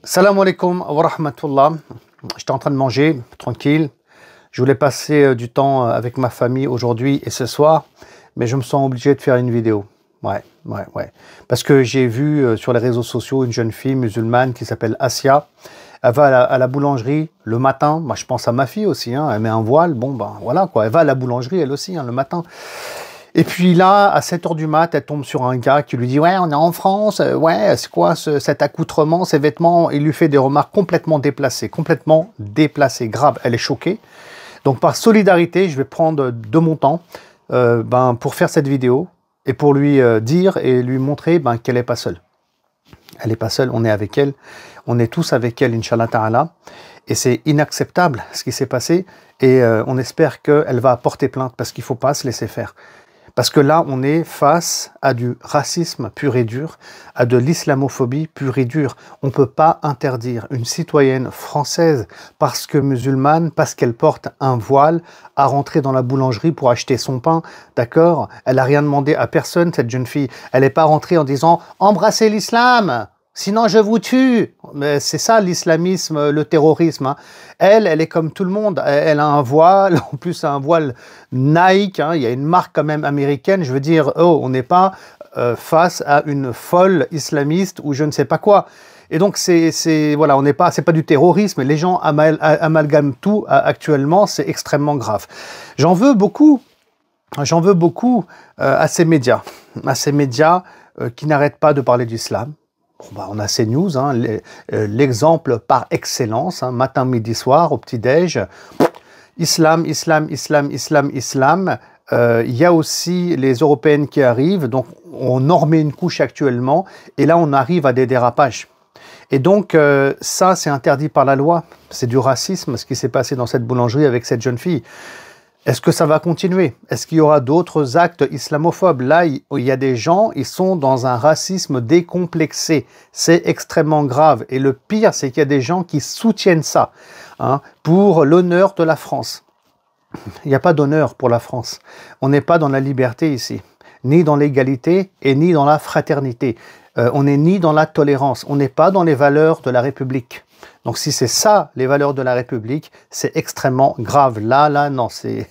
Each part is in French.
Salam alaikum wa rahmatullah. J'étais en train de manger, tranquille. Je voulais passer du temps avec ma famille aujourd'hui et ce soir, mais je me sens obligé de faire une vidéo. Ouais. Parce que j'ai vu sur les réseaux sociaux une jeune fille musulmane qui s'appelle Asia. Elle va à la boulangerie le matin. Moi, je pense à ma fille aussi, hein. Elle met un voile. Bon, ben voilà quoi. Elle va à la boulangerie elle aussi, hein, le matin. Et puis là, à 7 h du mat, elle tombe sur un gars qui lui dit « Ouais, on est en France, ouais, c'est quoi cet accoutrement, ces vêtements ?» Il lui fait des remarques complètement déplacées, graves. Elle est choquée. Donc par solidarité, je vais prendre de mon temps pour faire cette vidéo et pour lui dire et lui montrer qu'elle n'est pas seule. Elle n'est pas seule, on est avec elle. On est tous avec elle, Inch'Allah Ta'ala. Et c'est inacceptable ce qui s'est passé. Et on espère qu'elle va porter plainte parce qu'il ne faut pas se laisser faire. Parce que là, on est face à du racisme pur et dur, à de l'islamophobie pure et dure. On ne peut pas interdire une citoyenne française, parce que musulmane, parce qu'elle porte un voile, à rentrer dans la boulangerie pour acheter son pain, d'accord? Elle n'a rien demandé à personne, cette jeune fille. Elle n'est pas rentrée en disant « Embrassez l'islam !» Sinon, je vous tue. Mais c'est ça l'islamisme, le terrorisme. Hein. Elle est comme tout le monde. Elle a un voile, en plus un voile Nike. Hein. Il y a une marque quand même américaine. Je veux dire, oh, on n'est pas face à une folle islamiste ou je ne sais pas quoi. Et donc voilà, on n'est pas, c'est pas du terrorisme. Les gens amalgament tout actuellement. C'est extrêmement grave. J'en veux beaucoup à ces médias, qui n'arrêtent pas de parler d'islam. On a ces news, hein, l'exemple par excellence, hein, matin, midi, soir, au petit-déj. Islam. Il y a aussi les Européennes qui arrivent, donc on en remet une couche actuellement, et là on arrive à des dérapages. Et donc ça c'est interdit par la loi, c'est du racisme ce qui s'est passé dans cette boulangerie avec cette jeune fille. Est-ce que ça va continuer? Est-ce qu'il y aura d'autres actes islamophobes? Là, il y a des gens, ils sont dans un racisme décomplexé. C'est extrêmement grave. Et le pire, c'est qu'il y a des gens qui soutiennent ça, hein, pour l'honneur de la France. Il n'y a pas d'honneur pour la France. On n'est pas dans la liberté ici, ni dans l'égalité et ni dans la fraternité. On n'est ni dans la tolérance. On n'est pas dans les valeurs de la République. Donc si c'est ça, les valeurs de la République, c'est extrêmement grave. Là, non, c'est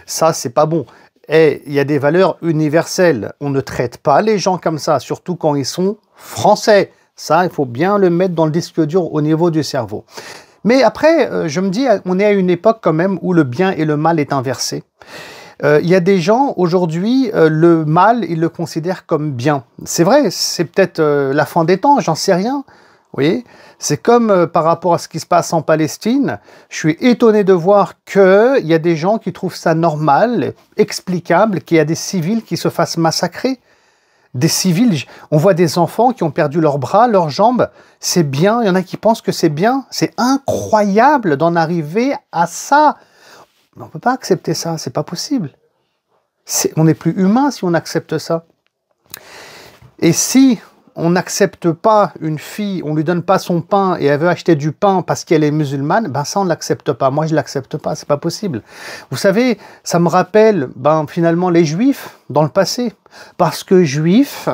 ça, c'est pas bon. Et il y a des valeurs universelles. On ne traite pas les gens comme ça, surtout quand ils sont français. Ça, il faut bien le mettre dans le disque dur au niveau du cerveau. Mais après, je me dis, on est à une époque quand même où le bien et le mal est inversé. Il y a des gens, aujourd'hui, le mal, ils le considèrent comme bien. C'est vrai, c'est peut-être la fin des temps, j'en sais rien. Vous voyez, c'est comme par rapport à ce qui se passe en Palestine. Je suis étonné de voir qu'il y a des gens qui trouvent ça normal, explicable, qu'il y a des civils qui se fassent massacrer. Des civils, on voit des enfants qui ont perdu leurs bras, leurs jambes. C'est bien, il y en a qui pensent que c'est bien. C'est incroyable d'en arriver à ça. On ne peut pas accepter ça, c'est pas possible. On n'est plus humain si on accepte ça. Et si on n'accepte pas une fille, on lui donne pas son pain et elle veut acheter du pain parce qu'elle est musulmane, ben ça on ne l'accepte pas. Moi je l'accepte pas, c'est pas possible. Vous savez, ça me rappelle finalement les juifs dans le passé. Parce que juif,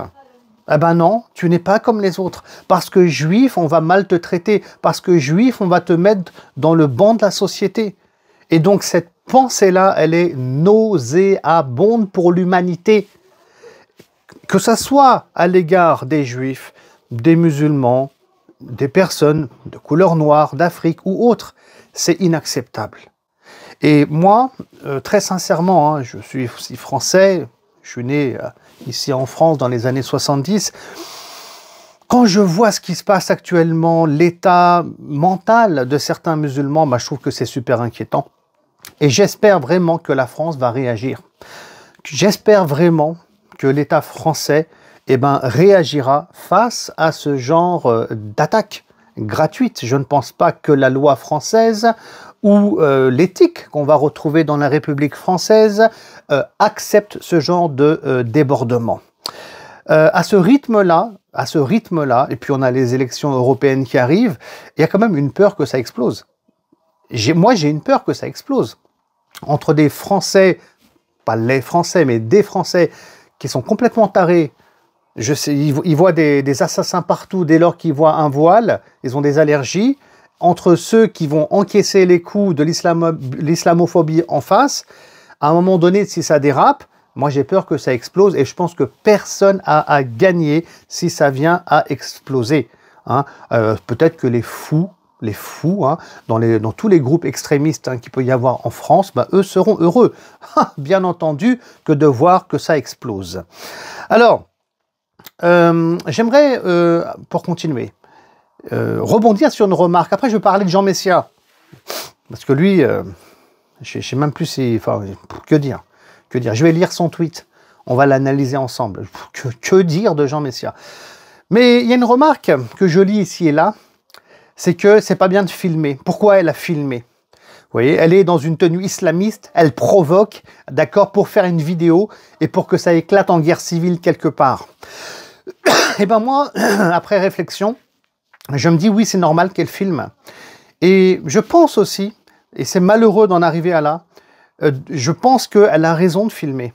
eh ben non, tu n'es pas comme les autres. Parce que juif, on va mal te traiter. Parce que juif, on va te mettre dans le banc de la société. Et donc cette pensée-là, elle est nauséabonde pour l'humanité. Que ça soit à l'égard des juifs, des musulmans, des personnes de couleur noire, d'Afrique ou autres, c'est inacceptable. Et moi, très sincèrement, hein, je suis aussi français, je suis né ici en France dans les années 70. Quand je vois ce qui se passe actuellement, l'état mental de certains musulmans, je trouve que c'est super inquiétant. Et j'espère vraiment que la France va réagir. J'espère vraiment que l'État français réagira face à ce genre d'attaque gratuite. Je ne pense pas que la loi française ou l'éthique qu'on va retrouver dans la République française accepte ce genre de débordement. À ce rythme-là, et puis on a les élections européennes qui arrivent, il y a quand même une peur que ça explose. Moi, j'ai une peur que ça explose. Entre des Français, pas les Français, mais des Français qui sont complètement tarés Je sais, ils voient des assassins partout dès lors qu'ils voient un voile. Ils ont des allergies. Entre ceux qui vont encaisser les coups de l'islamophobie en face, à un moment donné, si ça dérape, moi j'ai peur que ça explose et je pense que personne a à gagner si ça vient à exploser. Hein. Peut-être que les fous, hein, dans tous les groupes extrémistes qu'il peut y avoir en France, eux seront heureux, bien entendu, que de voir que ça explose. Alors, j'aimerais, pour continuer, rebondir sur une remarque. Après, je vais parler de Jean Messia, parce que lui, je ne sais même plus si... Enfin, que dire? Que dire? Je vais lire son tweet, on va l'analyser ensemble. Que dire de Jean Messia? Mais il y a une remarque que je lis ici et là, c'est que c'est pas bien de filmer. Pourquoi elle a filmé? Vous voyez, elle est dans une tenue islamiste, elle provoque, d'accord, pour faire une vidéo et pour que ça éclate en guerre civile quelque part. Et ben moi, après réflexion, je me dis oui, c'est normal qu'elle filme. Et je pense aussi, et c'est malheureux d'en arriver à là, je pense qu'elle a raison de filmer.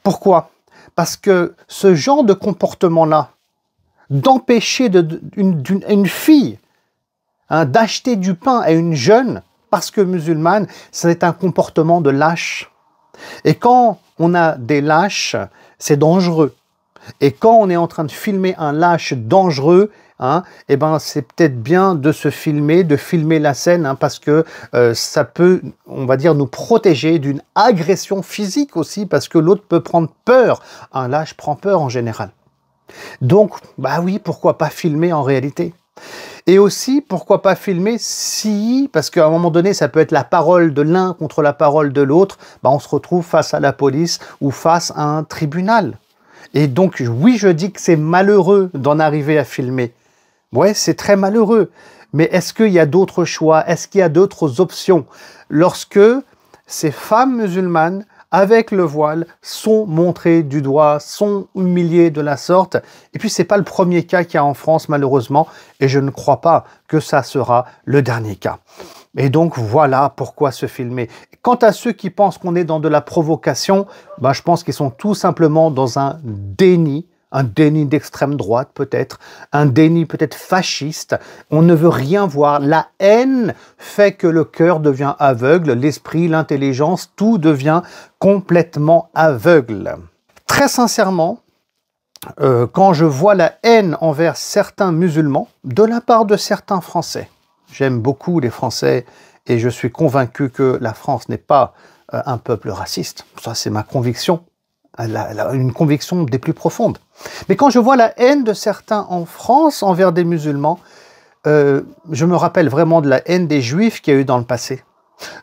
Pourquoi? Parce que ce genre de comportement-là, d'empêcher une fille d'acheter du pain à une jeune parce que musulmane, c'est un comportement de lâche. Et quand on a des lâches, c'est dangereux. Et quand on est en train de filmer un lâche dangereux, eh ben c'est peut-être bien de se filmer, de filmer la scène, parce que ça peut, on va dire, nous protéger d'une agression physique aussi, parce que l'autre peut prendre peur. Un lâche prend peur en général. Donc, bah oui, pourquoi pas filmer en réalité? Et aussi, pourquoi pas filmer si, parce qu'à un moment donné, ça peut être la parole de l'un contre la parole de l'autre, bah on se retrouve face à la police ou face à un tribunal. Et donc, oui, je dis que c'est malheureux d'en arriver à filmer. Ouais, c'est très malheureux. Mais est-ce qu'il y a d'autres choix? Est-ce qu'il y a d'autres options? Lorsque ces femmes musulmanes, avec le voile, sont montrées du doigt, sont humiliées de la sorte. Et puis, ce n'est pas le premier cas qu'il y a en France, malheureusement, et je ne crois pas que ça sera le dernier cas. Et donc, voilà pourquoi se filmer. Quant à ceux qui pensent qu'on est dans de la provocation, ben, je pense qu'ils sont tout simplement dans un déni d'extrême droite peut-être, un déni peut-être fasciste. On ne veut rien voir. La haine fait que le cœur devient aveugle, l'esprit, l'intelligence, tout devient complètement aveugle. Très sincèrement, quand je vois la haine envers certains musulmans, de la part de certains Français, j'aime beaucoup les Français et je suis convaincu que la France n'est pas un peuple raciste. Ça, c'est ma conviction. Une conviction des plus profondes. Mais quand je vois la haine de certains en France envers des musulmans, je me rappelle vraiment de la haine des Juifs qu'il y a eu dans le passé.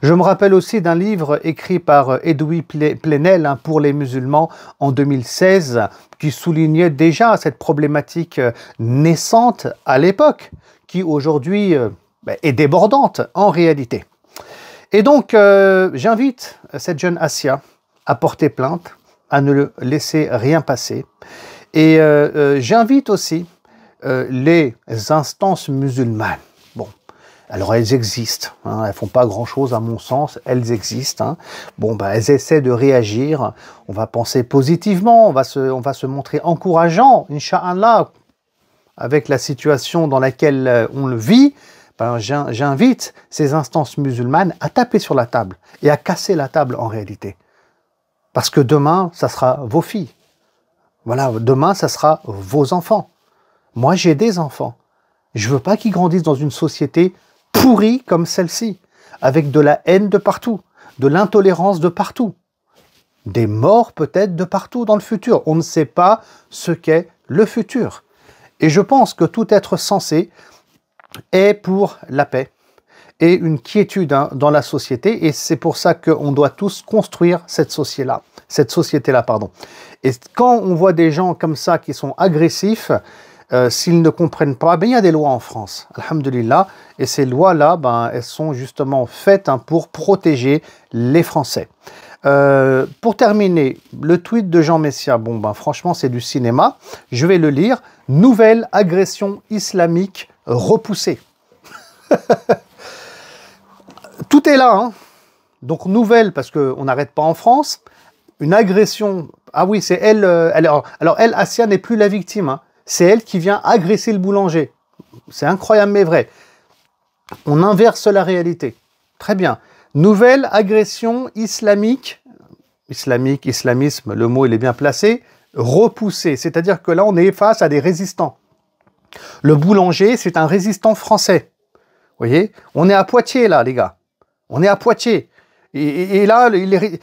Je me rappelle aussi d'un livre écrit par Edoui Plenel pour les musulmans en 2016 qui soulignait déjà cette problématique naissante à l'époque, qui aujourd'hui est débordante en réalité. Et donc, j'invite cette jeune Assia à porter plainte, à ne laisser rien passer. Et j'invite aussi les instances musulmanes. Bon, alors elles existent, elles ne font pas grand-chose à mon sens, elles existent. Bon, bah, elles essaient de réagir, on va penser positivement, on va se montrer encourageant, Inch'Allah, avec la situation dans laquelle on le vit. Ben, j'invite ces instances musulmanes à taper sur la table et à casser la table en réalité. Parce que demain, ça sera vos filles. Voilà, demain, ça sera vos enfants. Moi, j'ai des enfants. Je ne veux pas qu'ils grandissent dans une société pourrie comme celle-ci, avec de la haine de partout, de l'intolérance de partout, des morts peut-être de partout dans le futur. On ne sait pas ce qu'est le futur. Et je pense que tout être sensé est pour la paix et une quiétude dans la société, et c'est pour ça qu'on doit tous construire cette société-là, pardon. Et quand on voit des gens comme ça qui sont agressifs, s'ils ne comprennent pas, ben, il y a des lois en France, alhamdulillah, et ces lois-là, ben, elles sont justement faites pour protéger les Français. Pour terminer, le tweet de Jean Messia, bon, ben, franchement, c'est du cinéma, je vais le lire. Nouvelle agression islamique repoussée. Tout est là, donc nouvelle parce qu'on n'arrête pas en France, une agression. Ah oui, c'est elle, alors elle, Assia, n'est plus la victime. Hein. C'est elle qui vient agresser le boulanger. C'est incroyable mais vrai. On inverse la réalité. Très bien. Nouvelle agression islamique. Islamisme, le mot il est bien placé. Repoussé. C'est-à-dire que là, on est face à des résistants. Le boulanger, c'est un résistant français. Vous voyez? On est à Poitiers, là, les gars. On est à Poitiers. Et là,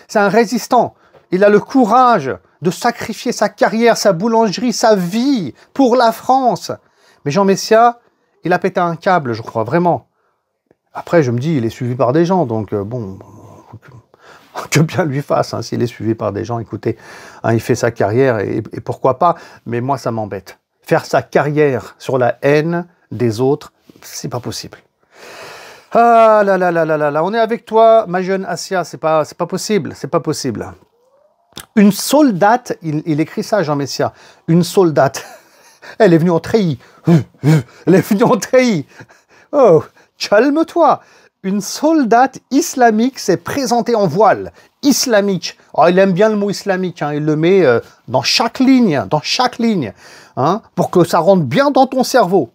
c'est un résistant. Il a le courage de sacrifier sa carrière, sa boulangerie, sa vie pour la France. Mais Jean Messia, il a pété un câble, je crois, vraiment. Après, je me dis, il est suivi par des gens, donc bon, que bien lui fasse, hein, s'il est suivi par des gens, écoutez, hein, il fait sa carrière, et pourquoi pas, mais moi, ça m'embête. Faire sa carrière sur la haine des autres, c'est pas possible. Ah là là là là là là, on est avec toi, ma jeune Assia, c'est pas possible, c'est pas possible. Une soldate, il écrit ça, Jean Messia, une soldate, elle est venue en treillis, elle est venue en treillis, oh, calme-toi. Une soldate islamique s'est présentée en voile, islamique. Oh, il aime bien le mot islamique, hein, il le met dans chaque ligne, hein, pour que ça rentre bien dans ton cerveau.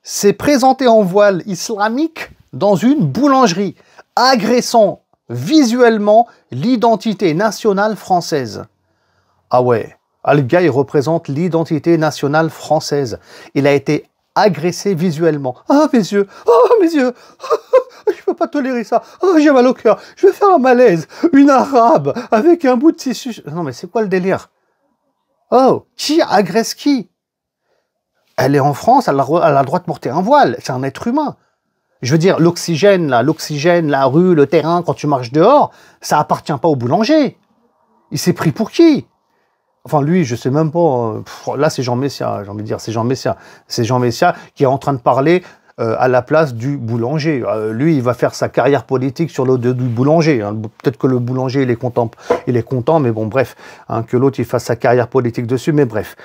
S'est présentée en voile islamique dans une boulangerie, agressant visuellement l'identité nationale française. Ah ouais, le gars, il représente l'identité nationale française. Il a été agressé visuellement. Ah, mes yeux, je peux pas tolérer ça. Oh, j'ai mal au cœur, je vais faire un malaise. Une arabe avec un bout de tissu. Non, mais c'est quoi le délire? Oh, qui agresse qui? Elle est en France, elle a le droit de porter un voile. C'est un être humain. Je veux dire, l'oxygène, la rue, le terrain, quand tu marches dehors, ça appartient pas au boulanger. Il s'est pris pour qui? Enfin, lui, je sais même pas. Là, c'est Jean Messia, j'ai envie de dire. C'est Jean Messia. C'est Jean Messia qui est en train de parler à la place du boulanger. Lui, il va faire sa carrière politique sur le dos du boulanger. Hein. Peut-être que le boulanger, il est content, mais bon, bref. Hein, que l'autre, il fasse sa carrière politique dessus, mais bref.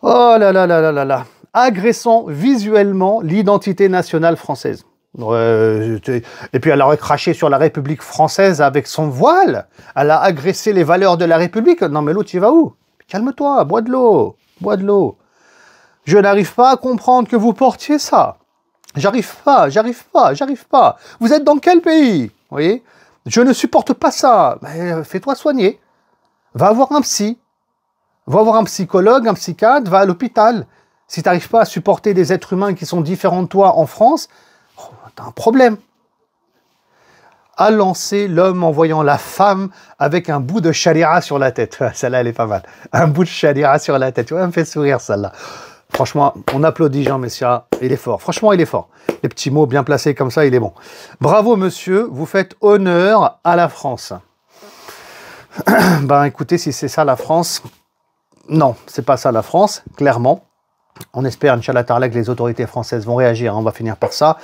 Oh là là là là là là. Agressant visuellement l'identité nationale française. Et puis elle aurait craché sur la République française avec son voile. Elle a agressé les valeurs de la République. Non mais l'autre, il va où? Calme-toi, bois de l'eau, bois de l'eau. Je n'arrive pas à comprendre que vous portiez ça. J'arrive pas. Vous êtes dans quel pays? Vous voyez? Je ne supporte pas ça. Fais-toi soigner. Va voir un psy. Va voir un psychologue, un psychiatre, va à l'hôpital. Si tu n'arrives pas à supporter des êtres humains qui sont différents de toi en France, tu as un problème. A lancé l'homme en voyant la femme avec un bout de charia sur la tête. Celle-là, elle est pas mal. Un bout de charia sur la tête. Tu vois, elle me fait sourire, celle-là. Franchement, on applaudit Jean Messia. Il est fort. Franchement, il est fort. Les petits mots bien placés comme ça, il est bon. Bravo, monsieur. Vous faites honneur à la France. Ben, écoutez, si c'est ça la France... Non, c'est pas ça la France, clairement. On espère, Inch'Allah Ta'ala, que les autorités françaises vont réagir. On va finir par ça.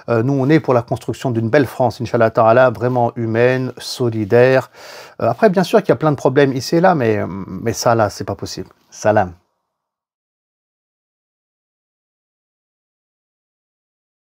Nous, on est pour la construction d'une belle France, Inch'Allah Ta'ala, vraiment humaine, solidaire. Après, bien sûr qu'il y a plein de problèmes ici et là, mais ça, là, c'est pas possible. Salam.